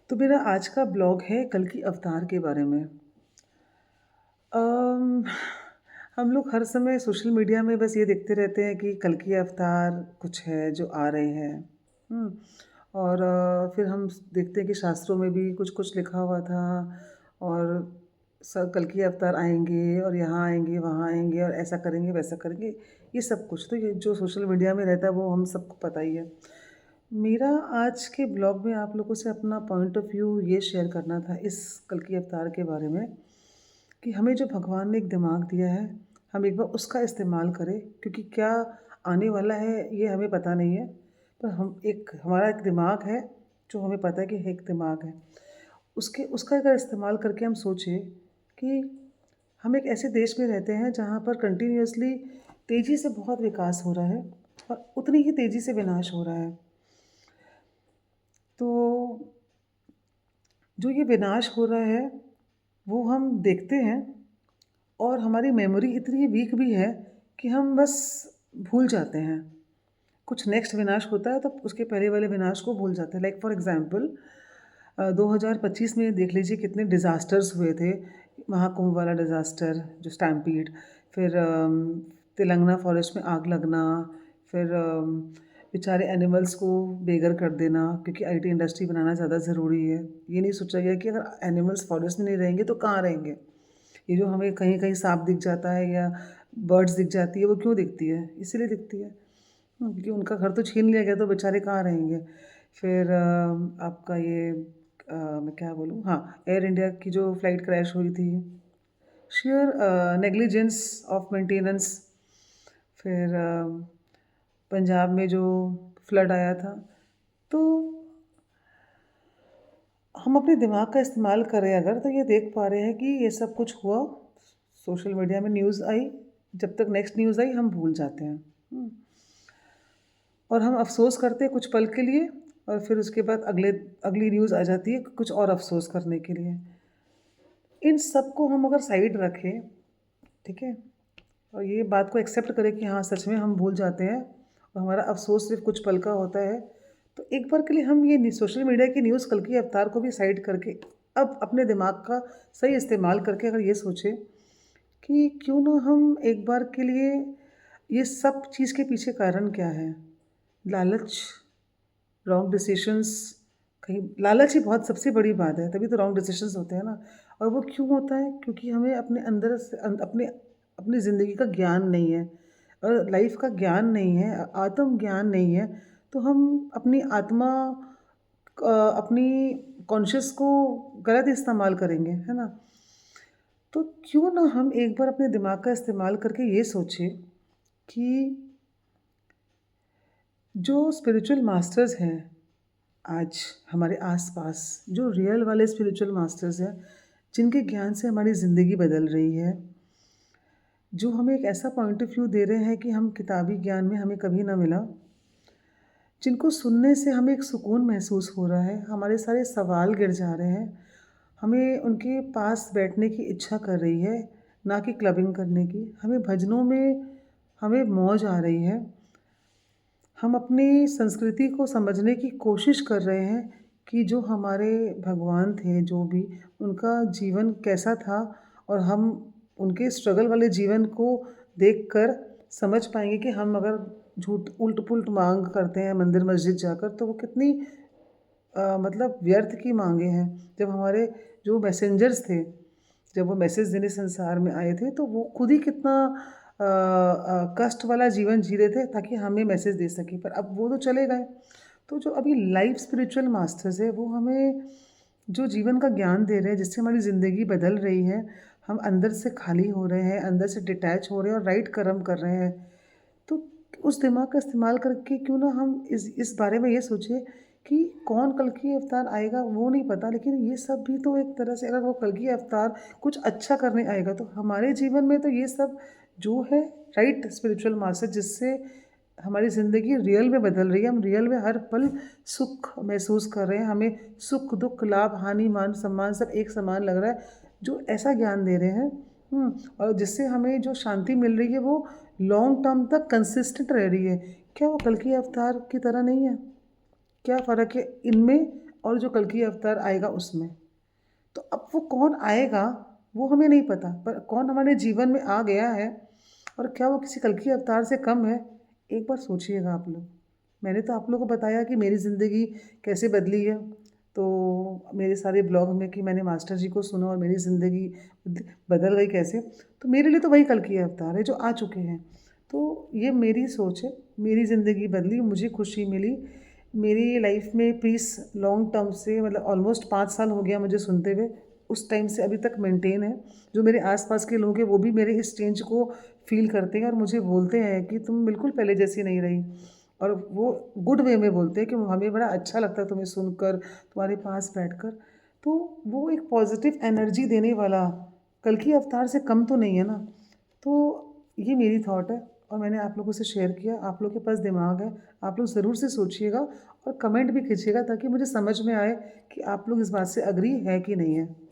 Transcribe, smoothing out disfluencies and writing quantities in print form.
तो मेरा आज का ब्लॉग है कल की अवतार के बारे में। अम, हम लोग हर समय सोशल मीडिया में बस ये देखते रहते हैं कि कल की अवतार कुछ है जो आ रहे हैं। और फिर हम देखते हैं कि शास्त्रों में भी कुछ-कुछ लिखा हुआ था और कल की अवतार आएँगे और यहाँ आएँगे, वहाँ आएँगे और ऐसा करेंगे, वैसा करेंगे। ये सब कुछ तो ये जो सोशल मीडिया में रहता है वो हम सबको पता ही है। मेरा आज के ब्लॉग में आप लोगों से अपना पॉइंट ऑफ व्यू ये शेयर करना था इस कल की अवतार के बारे में कि हमें जो भगवान ने एक दिमाग दिया है, हम एक बार उसका इस्तेमाल करें क्योंकि क्या आने वाला है ये हमें पता नहीं है। पर हमारा एक दिमाग है जो हमें पता है कि एक दिमाग है। उसका अगर इस्तेमाल करके हम सोचें कि हम एक ऐसे देश में रहते हैं जहाँ पर कंटिन्यूअसली तेज़ी से बहुत विकास हो रहा है और उतनी ही तेज़ी से विनाश हो रहा है। तो जो ये विनाश हो रहा है, वो हम देखते हैं और हमारी मेमोरी इतनी वीक भी है कि हम बस भूल जाते हैं। कुछ नेक्स्ट विनाश होता है, तब उसके पहले वाले विनाश को भूल जाते हैं। लाइक फॉर एग्ज़ाम्पल 2025 में देख लीजिए कितने डिज़ास्टर्स हुए थे। महाकुंभ वाला डिज़ास्टर, जो स्टैम्पीड, फिर तेलंगाना फॉरेस्ट में आग लगना, फिर बेचारे एनिमल्स को बेघर कर देना क्योंकि आईटी इंडस्ट्री बनाना ज़्यादा ज़रूरी है। ये नहीं सोचा गया कि अगर एनिमल्स फॉरेस्ट में नहीं रहेंगे तो कहाँ रहेंगे? ये जो हमें कहीं-कहीं साँप दिख जाता है या बर्ड्स दिख जाती है, वो क्यों दिखती है? इसीलिए दिखती है। क्योंकि उनका घर तो छीन लिया गया तो बेचारे कहाँ रहेंगे? फिर आपका ये मैं क्या बोलूँ? हाँ, एयर इंडिया की जो फ्लाइट क्रैश हुई थी, शेयर नेग्लिजेंस ऑफ मेंटेनेंस। फिर पंजाब में जो फ्लड आया था। तो हम अपने दिमाग का इस्तेमाल करें अगर तो ये देख पा रहे हैं कि ये सब कुछ हुआ, सोशल मीडिया में न्यूज़ आई, जब तक नेक्स्ट न्यूज़ आई हम भूल जाते हैं। और हम अफ़सोस करते हैं कुछ पल के लिए और फिर उसके बाद अगली न्यूज़ आ जाती है कुछ और अफ़सोस करने के लिए। इन सब को हम अगर साइड रखें, ठीक है? और ये बात को एक्सेप्ट करें कि हाँ, सच में हम भूल जाते हैं और हमारा अफ़सोस सिर्फ़ कुछ पल का होता है। तो एक बार के लिए हम ये सोशल मीडिया की न्यूज़ कल की अवतार को भी साइड करके अब अपने दिमाग का सही इस्तेमाल करके अगर ये सोचें कि क्यों ना हम एक बार के लिए ये सब चीज़ के पीछे कारण क्या है? लालच, रॉन्ग डिसीजंस, कहीं लालच ही बहुत सबसे बड़ी बात है, तभी तो रॉन्ग डिसीजंस होते हैं ना। और वो क्यों होता है? क्योंकि हमें अपने अंदर से अपने अपनी ज़िंदगी का ज्ञान नहीं है और लाइफ़ का ज्ञान नहीं है, आत्म ज्ञान नहीं है, तो हम अपनी आत्मा अपनी कॉन्शियस को गलत इस्तेमाल करेंगे, है ना? तो क्यों ना हम एक बार अपने दिमाग का इस्तेमाल करके ये सोचें कि जो स्पिरिचुअल मास्टर्स हैं आज हमारे आस-पास, जो रियल वाले स्पिरिचुअल मास्टर्स हैं, जिनके ज्ञान से हमारी ज़िंदगी बदल रही है, जो हमें एक ऐसा पॉइंट ऑफ व्यू दे रहे हैं कि हम किताबी ज्ञान में हमें कभी ना मिला, जिनको सुनने से हमें एक सुकून महसूस हो रहा है, हमारे सारे सवाल गिर जा रहे हैं, हमें उनके पास बैठने की इच्छा कर रही है, ना कि क्लबिंग करने की। हमें भजनों में हमें मौज आ रही है। हम अपनी संस्कृति को समझने की कोशिश कर रहे हैं कि जो हमारे भगवान थे, जो भी, उनका जीवन कैसा था और हम उनके स्ट्रगल वाले जीवन को देखकर समझ पाएँगे कि हम अगर उल्ट-पुल्ट माँग करते हैं मंदिर मस्जिद जाकर तो वो कितनी मतलब व्यर्थ की माँगें हैं। जब हमारे जो मैसेंजर्स थे, जब वो मैसेज देने संसार में आए थे, तो वो खुद ही कितना कष्ट वाला जीवन जी रहे थे ताकि हमें मैसेज दे सकें, पर अब वो तो चले गए। तो जो अभी लाइव स्पिरिचुअल मास्टर्स हैं, वो हमें जो जीवन का ज्ञान दे रहे हैं, जिससे हमारी ज़िंदगी बदल रही है, हम अंदर से खाली हो रहे हैं, अंदर से डिटैच हो रहे हैं और राइट कर्म कर रहे हैं। तो उस दिमाग का इस्तेमाल करके क्यों ना हम इस बारे में ये सोचें कि कौन कल्कि अवतार आएगा वो नहीं पता, लेकिन ये सब भी तो एक तरह से अगर वो कल्कि अवतार कुछ अच्छा करने आएगा तो हमारे जीवन में तो ये सब जो है राइट स्पिरिचुअल मास्टर जिससे हमारी ज़िंदगी रियल में बदल रही है, हम रियल में हर पल सुख महसूस कर रहे हैं, हमें सुख, दुःख, लाभ, हानि, मान, सम्मान सब एक समान लग रहा है, जो ऐसा ज्ञान दे रहे हैं। और जिससे हमें जो शांति मिल रही है वो लॉन्ग टर्म तक कंसिस्टेंट रह रही है। क्या वो कल की अवतार की तरह नहीं है? क्या फ़र्क है इनमें और जो कल्कि अवतार आएगा उसमें। तो अब वो कौन आएगा, वो हमें नहीं पता, पर कौन हमारे जीवन में आ गया है और क्या वो किसी कल्कि अवतार से कम है, एक बार सोचिएगा आप लोग। मैंने तो आप लोगों को बताया कि मेरी ज़िंदगी कैसे बदली है, तो मेरे सारे ब्लॉग में कि मैंने मास्टर जी को सुना और मेरी ज़िंदगी बदल गई कैसे, तो मेरे लिए तो वही कल्कि अवतार है जो आ चुके हैं। तो ये मेरी सोच है, मेरी ज़िंदगी बदली, मुझे खुशी मिली, मेरी लाइफ में पीस लॉन्ग टर्म से मतलब ऑलमोस्ट 5 साल हो गया मुझे सुनते हुए, उस टाइम से अभी तक मेंटेन है। जो मेरे आस-पास के लोग हैं वो भी मेरे इस चेंज को फ़ील करते हैं और मुझे बोलते हैं कि तुम बिल्कुल पहले जैसी नहीं रही। और वो गुड वे में बोलते हैं कि हमें बड़ा अच्छा लगता है तुम्हें सुनकर, तुम्हारे पास बैठकर। तो वो एक पॉज़िटिव एनर्जी देने वाला कल्कि अवतार से कम तो नहीं है ना। तो ये मेरी थॉट है और मैंने आप लोगों से शेयर किया। आप लोगों के पास दिमाग है, आप लोग ज़रूर से सोचिएगा और कमेंट भी कीजिएगा ताकि मुझे समझ में आए कि आप लोग इस बात से एग्री हैं कि नहीं है।